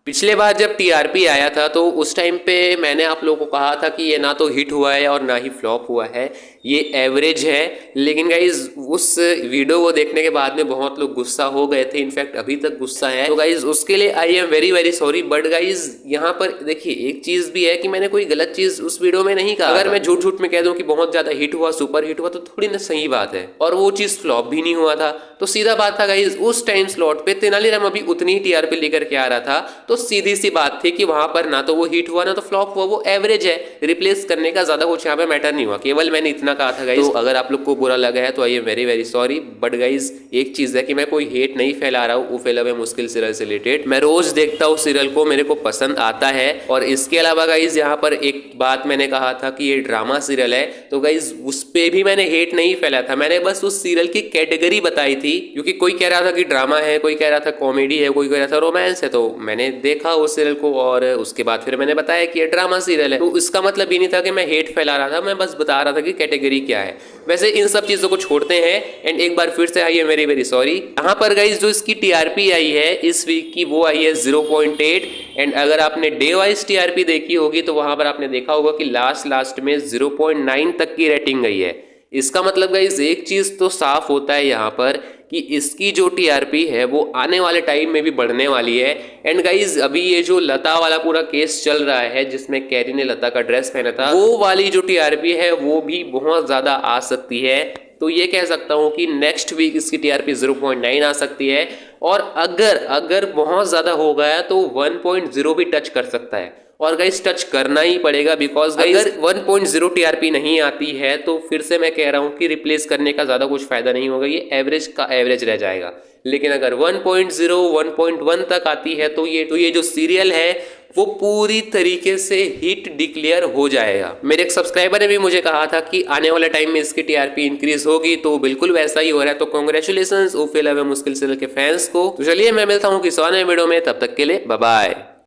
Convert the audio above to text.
पिछले बार जब टीआरपी आया था तो उस टाइम पे मैंने आप लोगों को कहा था कि ये ना तो हिट हुआ है और ना ही फ्लॉप हुआ है, ये एवरेज है। लेकिन गाइज उस वीडियो को देखने के बाद में बहुत लोग गुस्सा हो गए थे, इनफैक्ट अभी तक गुस्सा है। तो गाइज उसके लिए I am very very sorry. But guys यहाँ पर देखिए एक चीज भी है कि मैंने कोई गलत चीज उस वीडियो में नहीं कहा। अगर मैं झूठ झूठ में कह दूं कि बहुत ज्यादा हिट हुआ, सुपर हिट हुआ, तो थोड़ी ना सही बात है। और वो चीज फ्लॉप भी नहीं हुआ था। तो सीधा बात था गाइज, उस टाइम स्लॉट पे तेनालीराम अभी उतनी ही टीआरपी लेकर के आ रहा था, तो सीधी सी बात थी कि वहां पर ना तो वो हिट हुआ ना तो फ्लॉप हुआ, वो एवरेज है। रिप्लेस करने का ज्यादा कुछ यहाँ पे मैटर नहीं हुआ, केवल मैंने इतना कहा था गाइज। तो अगर आप लोग को बुरा लगा है तो I am very very sorry. But guys एक चीज है कि मैं कोई हेट नहीं फैला रहा हूँ उफेला में मुश्किल सीरियल से रिलेटेड। मैं रोज देखता हूँ सीरियल को, मेरे को पसंद आता है। और इसके अलावा गाइज यहाँ पर एक बात मैंने कहा था कि ये ड्रामा सीरियल है, तो गाइज उस पे भी मैंने हेट नहीं फैला था। मैंने बस उस सीरियल की कैटेगरी बताई थी, क्योंकि कोई कह रहा था कि ड्रामा है, कोई कह रहा था कॉमेडी है, कोई कह रहा था रोमांस है। तो मैंने देखा उस सीरियल को और उसके बाद फिर मैंने बताया कि ये ड्रामा सीरियल है। तो इसका मतलब ये नहीं था कि मैं हेट फैला रहा था, मैं बस बता रहा था कि कैटेगरी क्या है। वैसे इन सब चीजों को छोड़ते हैं एंड एक बार फिर से आई है वेरी वेरी सॉरी। यहाँ पर गाइज जो इसकी टीआरपी आई है इस वीक की, वो आई है 0.8। एंड अगर आपने डे वाइज टीआरपी देखी होगी तो वहां पर आपने देखा होगा कि लास्ट में 0.9 तक की रेटिंग गई है। इसका मतलब गाइज एक चीज तो साफ होता है यहाँ पर कि इसकी जो टीआरपी है वो आने वाले टाइम में भी बढ़ने वाली है। एंड गाइज अभी ये जो लता वाला पूरा केस चल रहा है जिसमें कैरी ने लता का ड्रेस पहना था, वो वाली जो टीआरपी है वो भी बहुत ज्यादा आ सकती है। तो ये कह सकता हूं कि नेक्स्ट वीक इसकी टीआरपी 0.9 आ सकती है। और अगर बहुत ज्यादा हो गया तो 1.0 भी टच कर सकता है। और गाइस टच करना ही पड़ेगा, बिकॉज अगर 1.0 टीआरपी नहीं आती है तो फिर से मैं कह रहा हूं कि रिप्लेस करने का ज्यादा कुछ फायदा नहीं होगा, ये एवरेज का एवरेज रह जाएगा। लेकिन अगर 1.0 1.1 तक आती है तो ये जो सीरियल है वो पूरी तरीके से हिट डिक्लेयर हो जाएगा। मेरे एक सब्सक्राइबर ने भी मुझे कहा था कि आने वाले टाइम में इसकी टीआरपी इंक्रीज होगी, तो बिल्कुल वैसा ही हो रहा है। तो कांग्रेचुलेशंस उफेला में मुश्किल सीरियल के फैंस को। तो चलिए मैं मिलता हूँ किसी और नए वीडियो में, तब तक के लिए बाय बाय।